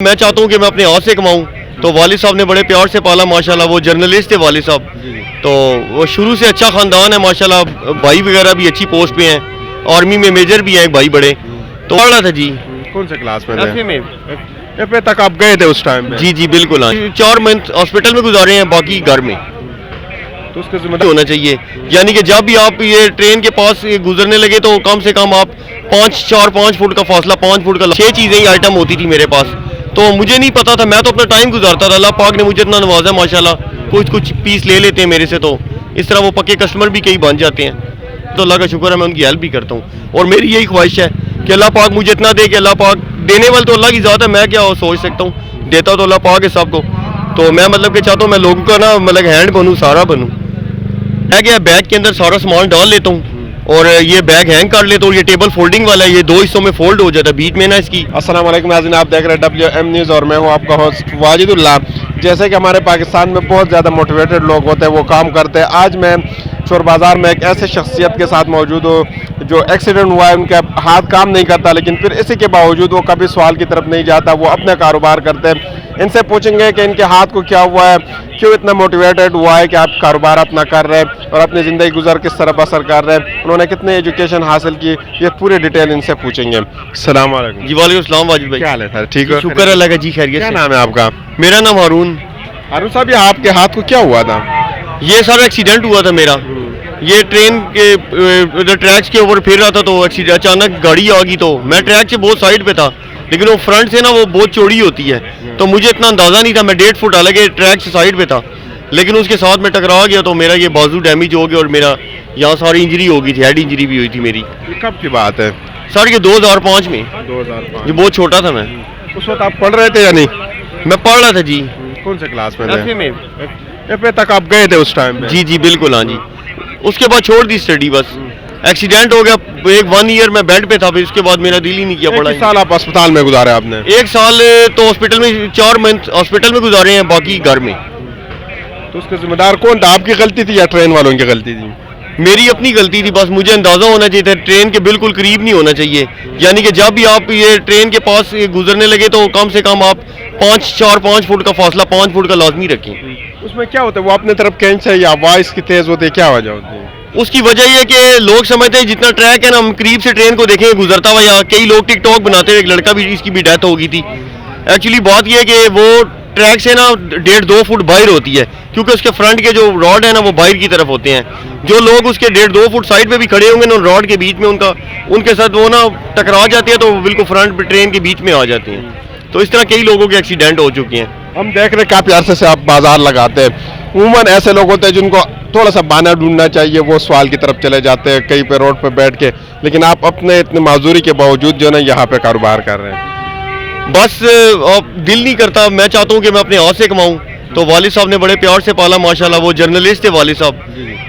میں چاہتا ہوں کہ میں اپنے ہاتھ سے کماؤں، تو والد صاحب نے بڑے پیار سے پالا ماشاءاللہ. وہ جرنلسٹ تھے والد صاحب، تو وہ شروع سے اچھا خاندان ہے ماشاءاللہ. بھائی وغیرہ بھی اچھی پوسٹ پہ ہیں، آرمی میں میجر بھی ہیں ایک بھائی بڑے. تو پڑھ رہا تھا جی. کون سے کلاس میں ایف اے میں. ایف اے تک آپ گئے تھے اس ٹائم میں؟ جی بالکل. ہاں 4 منتھ ہاسپٹل میں گزارے ہیں، باقی گھر میں. تو اس کا ذمہ دار ہونا چاہیے، یعنی کہ جب بھی آپ یہ ٹرین کے پاس گزرنے لگے تو کم سے کم آپ 5 فٹ کا فاصلہ، 5 فٹ کا 6 چیزیں ہی آئٹم ہوتی تھی میرے پاس. تو مجھے نہیں پتا تھا، میں تو اپنا ٹائم گزارتا تھا. اللہ پاک نے مجھے اتنا نوازا ماشاءاللہ. کچھ پیس لے لیتے ہیں میرے سے، تو اس طرح وہ پکے کسٹمر بھی کئی بن جاتے ہیں. تو اللہ کا شکر ہے، میں ان کی ہیلپ بھی کرتا ہوں. اور میری یہی خواہش ہے کہ اللہ پاک مجھے اتنا دے کہ اللہ پاک دینے والے تو اللہ کی ذات ہے، میں کیا سوچ سکتا ہوں. دیتا تو اللہ پاک ہے سب کو. تو میں مطلب کہ چاہتا ہوں میں لوگوں کا نا مطلب ہینڈ بنوں، سارا بنوں. ہے کہ بیگ کے اندر سارا سامان ڈال لیتا ہوں اور یہ بیگ ہینگ کر لیتا ہوں. یہ ٹیبل فولڈنگ والا ہے، یہ 2 حصوں میں فولڈ ہو جاتا ہے بیچ میں نا اس کی. السلام علیکم ناظرین، آپ دیکھ رہے ہیں WM نیوز اور میں ہوں آپ کا ہوسٹ واجد اللہ. جیسے کہ ہمارے پاکستان میں بہت زیادہ موٹیویٹڈ لوگ ہوتے ہیں، وہ کام کرتے ہیں. آج میں چور بازار میں ایک ایسے شخصیت کے ساتھ موجود ہوں جو ایکسیڈنٹ ہوا ہے، ان کا ہاتھ کام نہیں کرتا، لیکن پھر اسی کے باوجود وہ کبھی سوال کی طرف نہیں جاتا، وہ اپنا کاروبار کرتے ہیں. ان سے پوچھیں گے کہ ان کے ہاتھ کو کیا ہوا ہے، کیوں اتنا موٹیویٹڈ ہوا ہے کہ آپ کاروبار اپنا کر رہے ہیں اور اپنی زندگی گزر کس طرح بسر کر رہے ہیں، انہوں نے کتنے ایجوکیشن حاصل کی، یہ پورے ڈیٹیل ان سے پوچھیں گے. السلام علیکم. جی وعلیکم السلام واجد بھائی. کیا حال ہے سر؟ ٹھیک ہے، شکر اللہ کا. جی خیریت کیا سے. نام ہے آپ کا؟ میرا نام ہارون. ہارون صاحب، یہ آپ کے ہاتھ کو کیا ہوا تھا؟ یہ سارا ایکسیڈنٹ ہوا تھا میرا. یہ ٹرین کے ٹریکس کے اوپر پھر رہا تھا تو اچانک گاڑی آ گئی. تو میں ٹریک سے بہت سائڈ پہ تھا، لیکن وہ فرنٹ سے نا وہ بہت چوڑی ہوتی ہے، تو مجھے اتنا اندازہ نہیں تھا. میں 1.5 فٹ الگ ٹریک سے سائڈ پہ تھا، لیکن اس کے ساتھ میں ٹکرا گیا تو میرا یہ بازو ڈیمیج ہو گیا اور میرا یہاں ساری انجری ہو گئی تھی، ہیڈ انجری بھی ہوئی تھی میری. یہ کب کی بات ہے؟ سر یہ 2005 میں. 2005. یہ بہت چھوٹا تھا میں. اس وقت آپ پڑھ رہے تھے یا نہیں؟ میں پڑھ رہا تھا جی. کون سے کلاس میں ایف اے تھے؟ میں. ایف اے تک آپ گئے تھے اس ٹائم میں؟ جی بالکل. ہاں جی. اس کے بعد چھوڑ دی اسٹڈی، بس ایکسیڈنٹ ہو گیا. 1 ایئر میں بیڈ پہ تھا، پھر اس کے بعد میرا دل ہی نہیں کیا پڑھائی. 1 سال آپ اسپتال میں گزارے آپ نے؟ 1 سال تو ہاسپٹل میں، 4 منتھ ہاسپٹل میں گزارے ہیں، باقی گھر میں. تو اس کا ذمہ دار کون تھا؟ آپ کی غلطی تھی یا ٹرین والوں کی غلطی تھی؟ میری اپنی غلطی تھی. بس مجھے اندازہ ہونا چاہیے تھا، ٹرین کے بالکل قریب نہیں ہونا چاہیے. یعنی کہ جب بھی آپ یہ ٹرین کے پاس گزرنے لگے تو کم سے کم آپ 5 فٹ کا فاصلہ، 5 فٹ کا لازمی رکھیں. اس میں کیا ہوتا ہے؟ وہ اپنے طرف کھینچ ہے یا وائس کی تیز ہوتی ہے؟ کیا وجہ ہوتی ہے؟ اس کی وجہ یہ کہ لوگ سمجھتے ہیں جتنا ٹریک ہے نا، ہم قریب سے ٹرین کو دیکھیں گے گزرتا ہوا، یا کئی لوگ ٹک ٹاک بناتے ہیں. ایک لڑکا بھی، اس کی بھی ڈیتھ ہو گئی تھی. ایکچولی بات یہ ہے کہ وہ ٹریک سے نا 1.5-2 فٹ باہر ہوتی ہے، کیونکہ اس کے فرنٹ کے جو راڈ ہے نا وہ باہر کی طرف ہوتے ہیں. جو لوگ اس کے 1.5-2 فٹ سائڈ پہ بھی کھڑے ہوں گے نا راڈ کے بیچ میں، ان کے ساتھ وہ نا ٹکرا جاتے ہیں تو وہ بالکل فرنٹ پہ ٹرین کے بیچ میں آ جاتے ہیں. تو اس طرح کئی لوگوں کے ایکسیڈنٹ ہو چکے ہیں. ہم دیکھ رہے ہیں کافی عرصے سے آپ بازار لگاتے ہیں. عموماً ایسے لوگ ہوتے ہیں جن کو تھوڑا سا بہانہ ڈھونڈنا چاہیے، وہ سوال کی طرف چلے جاتے ہیں کہیں پہ روڈ پہ بیٹھ کے، لیکن آپ اپنے اتنے معذوری کے باوجود جو ہے نا یہاں پہ کاروبار کر رہے ہیں. بس دل نہیں کرتا. میں چاہتا ہوں کہ میں اپنے ہاتھ سے کماؤں. تو والد صاحب نے بڑے پیار سے پالا ماشاءاللہ. وہ جرنلسٹ تھے والد صاحب،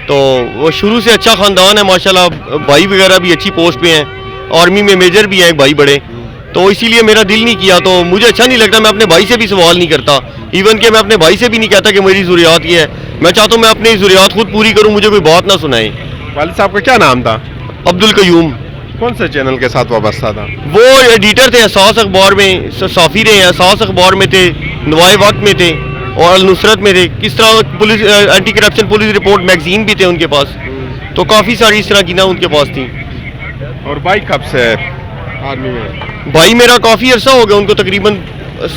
تو وہ شروع سے اچھا خاندان ہے ماشاءاللہ. بھائی وغیرہ بھی اچھی پوسٹ پہ ہیں، آرمی میں میجر بھی ہیں ایک بھائی بڑے. تو اسی لیے میرا دل نہیں کیا. تو مجھے اچھا نہیں لگتا، میں اپنے بھائی سے بھی سوال نہیں کرتا. ایون کہ میں اپنے بھائی سے بھی نہیں کہتا کہ میری ضروریات یہ ہے. میں چاہتا ہوں میں اپنی ضروریات خود پوری کروں، مجھے کوئی بات نہ سنائے. والد صاحب کا کیا نام تھا؟ عبدالقیوم. کون سے چینل کے ساتھ وابستہ تھا؟ وہ ایڈیٹر تھے احساس اخبار میں، صافی رہے ہیں، احساس اخبار میں تھے، نوائے وقت میں تھے اور النصرت میں تھے. کس طرح police anti corruption police report magazine بھی تھے ان کے پاس. تو کافی ساری اس طرح کی نا ان کے پاس تھیں. اور بھائی کب سے ہے آرمی میں؟ بھائی میرا کافی عرصہ ہو گیا، ان کو تقریباً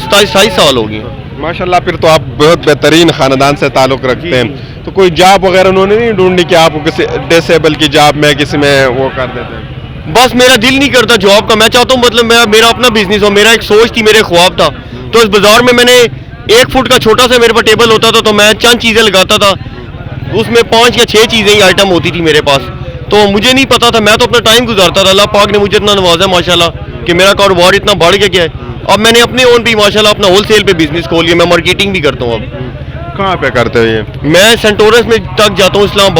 27 سال ہو گئے. ماشاءاللہ، پھر تو آپ بہت بہترین خاندان سے تعلق رکھتے ہیں. تو کوئی جاب وغیرہ انہوں نے نہیں ڈھونڈی کہ آپ کو کسی ڈسیبل کی جاب میں کسی میں وہ کر دیتے ہیں؟ بس میرا دل نہیں کرتا جاب کا. میں چاہتا ہوں مطلب میرا اپنا بزنس ہو. میرا ایک سوچ تھی، میرے خواب تھا. تو اس بازار میں نے 1 فٹ کا چھوٹا سا میرے پاس ٹیبل ہوتا تھا، تو میں چند چیزیں لگاتا تھا. اس میں 5 یا 6 چیزیں ہی آئٹم ہوتی تھی میرے پاس. تو مجھے نہیں پتا تھا، میں تو اپنا ٹائم گزارتا تھا. اللہ پاک نے مجھے اتنا نوازا ماشاءاللہ کہ میرا کاروبار اتنا بڑھ گیا ہے. اب میں نے اپنے اون پہ ماشاءاللہ اپنا ہول سیل پہ بزنس کھول لیا. میں مارکیٹنگ بھی کرتا ہوں. اب کہاں پہ کرتے ہو یہ؟ میں سینٹورس میں تک جاتا ہوں، اسلام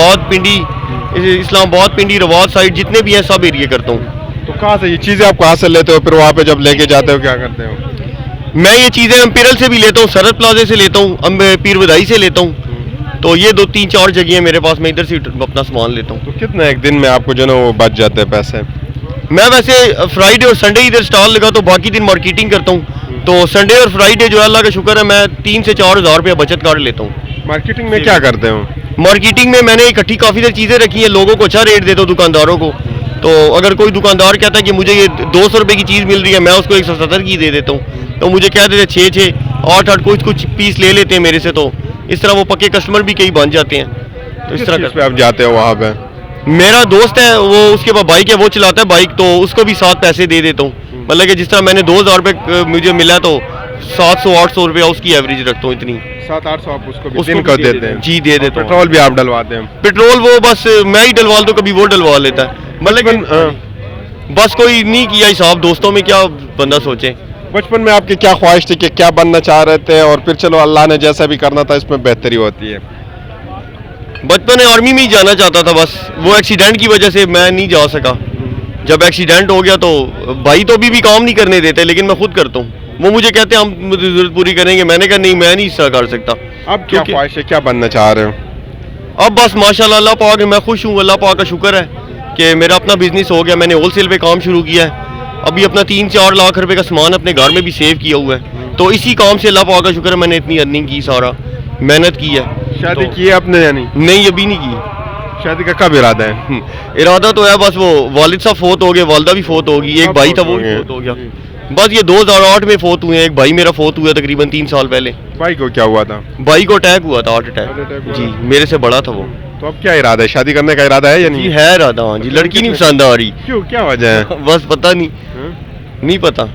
آباد پنڈی رواد سائڈ جتنے بھی ہیں سب ایریے کرتا ہوں. تو کہاں سے یہ چیزیں آپ کہاں سے لیتے ہو؟ پھر وہاں پہ جب لے کے جاتے ہو کیا کرتے ہو؟ میں یہ چیزیں امپیرل سے بھی لیتا ہوں، سرحد پلازے سے لیتا ہوں، پیر ودائی سے لیتا ہوں. تو یہ 2-3-4 جگہیں میرے پاس، میں ادھر سے اپنا سامان لیتا ہوں. تو کتنا ایک دن میں آپ کو جو نا وہ بچ جاتے ہیں پیسے؟ میں ویسے فرائیڈے اور سنڈے ادھر اسٹال لگا تو باقی دن مارکیٹنگ کرتا ہوں. تو سنڈے اور فرائیڈے جو ہے اللہ کا شکر ہے میں 3 سے 4 ہزار روپیہ بچت کر لیتا ہوں. مارکیٹنگ میں کیا کرتے ہو؟ مارکیٹنگ میں میں نے اکٹھی کافی ساری چیزیں رکھی ہیں, لوگوں کو اچھا ریٹ دیتا ہوں دکانداروں کو. تو اگر کوئی دکاندار کہتا ہے کہ مجھے یہ 200 روپے کی چیز مل رہی ہے, میں اس کو 170 کی دے دیتا ہوں. تو مجھے کہہ دیتے 6 8 کچھ پیس لے لیتے ہیں میرے سے. تو اس طرح وہ پکے کسٹمر بھی کئی بن جاتے ہیں. تو اس طرح پہ آپ جاتے ہو وہاں پہ؟ میرا دوست ہے وہ, اس کے پاس بائک ہے, وہ چلاتا ہے بائک, تو اس کو بھی ساتھ پیسے دے دیتا ہوں. مطلب کہ جس طرح میں نے 2000 روپے مجھے ملا تو 700-800 روپیہ اس کی ایوریج رکھتا ہوں. اتنی 700-800 آپ اس کو دن کو دیتے ہیں؟ جی دے دیتا ہوں. پیٹرول بھی آپ ڈلواتے ہیں؟ پیٹرول وہ بس میں ہی ڈلوا تو کبھی وہ ڈلوا لیتا ہے. مطلب بس کوئی نہیں کیا حساب, دوستوں میں کیا بندہ سوچے. بچپن میں آپ کی کیا خواہش تھی کہ کیا بننا چاہ رہے تھے, اور پھر چلو اللہ نے جیسا بھی کرنا تھا اس میں بہتری ہوتی ہے؟ بچپن میں آرمی میں ہی جانا چاہتا تھا, بس وہ ایکسیڈنٹ کی وجہ سے میں نہیں جا سکا. جب ایکسیڈنٹ ہو گیا تو بھائی تو ابھی بھی کام نہیں کرنے دیتے, لیکن میں خود کرتا ہوں. وہ مجھے کہتے ہیں ہم ضرورت پوری کریں گے, میں نے کہا نہیں میں نہیں حصہ کر سکتا. اب کیا خواہش ہے, کیا بننا چاہ رہے ہو؟ اب بس ماشاءاللہ اللہ پاک میں خوش ہوں, اللہ پاک کا شکر ہے کہ میرا اپنا بزنس ہو گیا. میں نے ہول سیل پہ کام شروع کیا ہے, ابھی اپنا 3-4 لاکھ روپے کا سامان اپنے گھر میں بھی سیو کیا ہوا ہے. تو اسی کام سے اللہ پاک کا شکر ہے میں نے اتنی ارننگ کی, سارا محنت کی ہے. شادی کی ہے آپ نے یا نہیں ابھی نہیں کی. شادی کا کب ارادہ ہے؟ ارادہ تو ہے, بس وہ والد صاحب فوت ہو گئے, والدہ بھی فوت ہو گئی, ایک بھائی تھا وہ بھی فوت ہو گیا. بس یہ 2008 میں فوت ہوئے ہیں. ایک بھائی میرا فوت ہوا تقریباً 3 سال پہلے. بھائی کو کیا ہوا تھا؟ بھائی کو اٹیک ہوا تھا, ہارٹ اٹیک. جی میرے سے بڑا تھا وہ. تو اب کیا ارادہ ہے, شادی کرنے کا ارادہ ہے یا نہیں؟ جی ہے ارادہ, ہاں جی. لڑکی نہیں پسند آ رہی. کیوں, کیا وجہ ہے؟ بس پتہ نہیں پتا,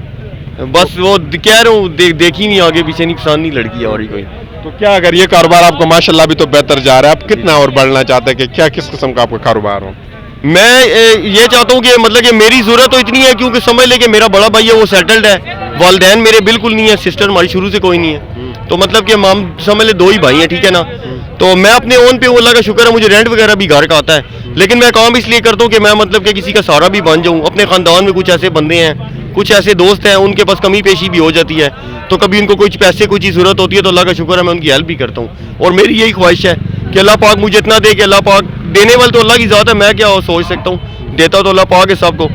بس وہ کہہ رہا ہوں دیکھی نہیں آگے پیچھے, نہیں پسند نہیں لڑکی آ رہی کوئی. تو کیا اگر یہ کاروبار آپ کو ماشاءاللہ بھی تو بہتر جا رہا ہے, آپ کتنا اور بڑھنا چاہتے ہیں کہ کیا کس قسم کا آپ کا کاروبار ہو؟ میں یہ چاہتا ہوں کہ مطلب کہ میری ضرورت تو اتنی ہے کیونکہ سمجھ لے کہ میرا بڑا بھائی ہے وہ سیٹلڈ ہے, والدین میرے بالکل نہیں ہے, سسٹر ہماری شروع سے کوئی نہیں ہے. تو مطلب کہ ہم سمجھ لے 2 ہی بھائی ہیں, ٹھیک ہے نا. تو میں اپنے اون پہ ہوں, اللہ کا شکر ہے مجھے رینٹ وغیرہ بھی گھر کا آتا ہے, لیکن میں کام اس لیے کرتا ہوں کہ میں مطلب کہ کسی کا سہارا بھی بن جاؤں. اپنے خاندان میں کچھ ایسے بندے ہیں, کچھ ایسے دوست ہیں, ان کے پاس کمی پیشی بھی ہو جاتی ہے, تو کبھی ان کو کچھ پیسے کوئی چیز ضرورت ہوتی ہے تو اللہ کا شکر ہے میں ان کی ہیلپ بھی کرتا ہوں. اور میری یہی خواہش ہے کہ اللہ پاک مجھے اتنا دے کہ اللہ پاک دینے والے تو اللہ کی ذات ہے, میں کیا سوچ سکتا ہوں, دیتا تو اللہ پاک ہے سب کو.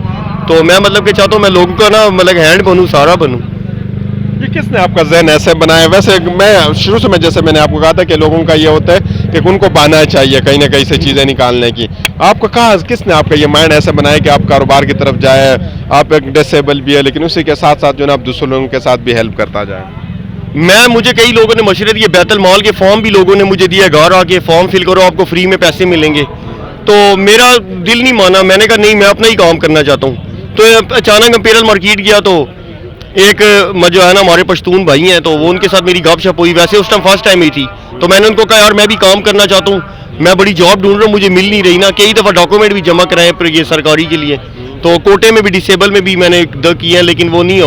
تو میں مطلب کہ چاہتا ہوں میں لوگوں کا نا مطلب ہینڈ بنوں, سارا بنوں. یہ کس نے آپ کا ذہن ایسے بنایا؟ ویسے میں شروع سے جیسے میں نے آپ کو کہا تھا کہ لوگوں کا یہ ہوتا ہے کہ ان کو بہانا چاہیے کہیں نہ کہیں سے چیزیں نکالنے کی. آپ کو کہا کس نے آپ کا یہ مائنڈ ایسے بنایا کہ آپ کاروبار کی طرف جائے؟ آپ ایک ڈسیبل بھی ہے لیکن اسی کے ساتھ ساتھ جو ہے نا آپ دوسرے لوگوں کے ساتھ بھی ہیلپ کرتا جائے. مجھے کئی لوگوں نے مشورے دیے, بیت المال کے فارم بھی لوگوں نے مجھے دیا, گھر آ کے فارم فل کرو آپ کو فری میں پیسے ملیں گے. تو میرا دل نہیں مانا, میں نے کہا نہیں میں اپنا ہی کام کرنا چاہتا ہوں. تو اچانک امپیریل مارکیٹ گیا تو ایک جو ہے نا ہمارے پشتون بھائی ہیں, تو وہ ان کے ساتھ میری گپ شپ ہوئی. ویسے اس ٹائم فرسٹ ٹائم ہی تھی, تو میں نے ان کو کہا یار میں بھی کام کرنا چاہتا ہوں, میں بڑی جاب ڈھونڈ رہا ہوں, مجھے مل نہیں رہی نا. کئی دفعہ ڈاکومنٹ بھی جمع کرائے پر یہ سرکاری کے لیے, تو کوٹے میں بھی ڈسیبل میں بھی میں نے کیے ہیں, لیکن وہ نہیں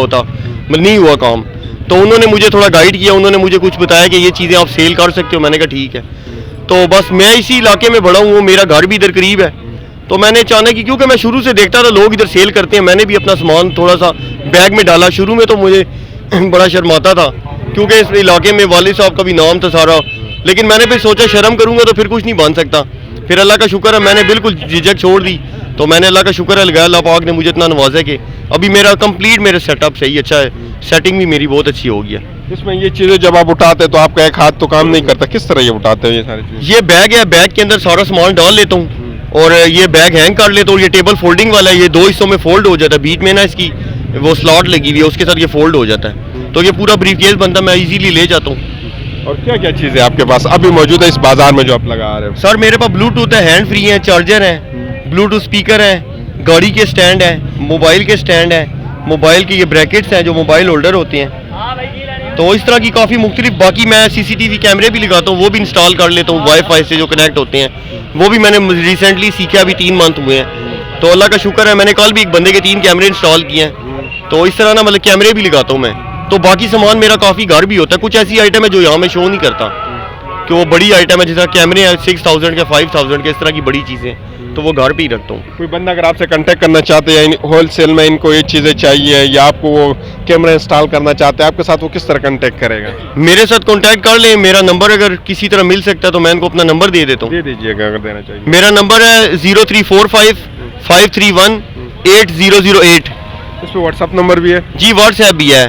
ہوا کام. تو انہوں نے مجھے تھوڑا گائیڈ کیا, انہوں نے مجھے کچھ بتایا کہ یہ چیزیں آپ سیل کر سکتے ہو. میں نے کہا ٹھیک ہے. تو بس میں اسی علاقے میں بڑا ہوں, میرا گھر بھی ادھر قریب ہے. تو میں نے اچانک کی, کیونکہ میں شروع سے دیکھتا تھا لوگ ادھر سیل کرتے ہیں, میں نے بھی اپنا سامان تھوڑا سا بیگ میں ڈالا. شروع میں تو مجھے بڑا شرماتا تھا کیونکہ اس علاقے میں والد صاحب کا بھی نام تھا سارا, لیکن میں نے پھر سوچا شرم کروں گا تو پھر کچھ نہیں بن سکتا. پھر اللہ کا شکر ہے میں نے بالکل جھجک چھوڑ دی. تو میں نے اللہ کا شکر ہے لگایا, اللہ پاک نے مجھے اتنا نوازا کہ ابھی میرا کمپلیٹ میرا سیٹ اپ صحیح اچھا ہے, سیٹنگ بھی میری بہت اچھی ہو گئی ہے. اس میں یہ چیزیں جب آپ اٹھاتے ہیں تو آپ کا ایک ہاتھ تو کام نہیں کرتا, کس طرح یہ اٹھاتے ہیں یہ ساری چیزیں؟ یہ بیگ ہے, بیگ کے اندر سارا سامان ڈال لیتا ہوں اور یہ بیگ ہینگ کر لیتا ہوں. یہ ٹیبل فولڈنگ والا ہے, یہ 2 حصوں میں فولڈ ہو جاتا ہے, بیچ میں نا اس کی وہ سلاٹ لگی ہوئی ہے, اس کے ساتھ یہ فولڈ ہو جاتا ہے. تو یہ پورا بریف کیس بنتا ہے, میں ایزیلی لے جاتا ہوں. اور کیا کیا چیزیں آپ کے پاس ابھی موجود ہے اس بازار میں جو آپ لگا رہے ہو؟ سر میرے پاس بلوٹوتھ ہے, ہینڈ فری ہے, چارجر ہے, بلوٹوتھ اسپیکر ہے, گاڑی کے سٹینڈ ہے, موبائل کے سٹینڈ ہے, موبائل کے یہ بریکٹس ہیں جو موبائل ہولڈر ہوتے ہیں. تو اس طرح کی کافی مختلف. باقی میں CCTV کیمرے بھی لگاتا ہوں, وہ بھی انسٹال کر لیتا ہوں وائی فائی سے جو کنیکٹ ہوتے ہیں, وہ بھی میں نے ریسنٹلی سیکھا, ابھی 3 منتھ ہوئے ہیں. تو اللہ کا شکر ہے میں نے کل بھی ایک بندے کے 3 کیمرے انسٹال کیے ہیں. تو اس طرح نا مطلب کیمرے بھی لگاتا ہوں میں. تو باقی سامان میرا کافی گھر بھی ہوتا ہے. کچھ ایسی آئٹم ہے جو یہاں میں شو نہیں کرتا کہ وہ بڑی آئٹم ہے, جس طرح کیمرے ہیں 6000 کے 5000 کے, اس طرح کی بڑی چیزیں, تو وہ گھر پہ ہی رکھتا ہوں. کوئی بندہ اگر آپ سے کانٹیکٹ کرنا چاہتے ہیں ہول سیل میں ان کو یہ چیزیں چاہیے یا آپ کو وہ کیمرہ انسٹال کرنا چاہتے ہیں, آپ کے ساتھ وہ کس طرح کانٹیکٹ کرے گا؟ میرے ساتھ کانٹیکٹ کر لیں. میرا نمبر اگر کسی طرح مل سکتا ہے تو میں ان کو اپنا نمبر دے دیتا ہوں. دے دیجیے گا اگر دینا چاہیے. میرا نمبر ہے 0345 531 8008. اس پہ واٹس ایپ نمبر بھی ہے؟ جی واٹس ایپ بھی ہے.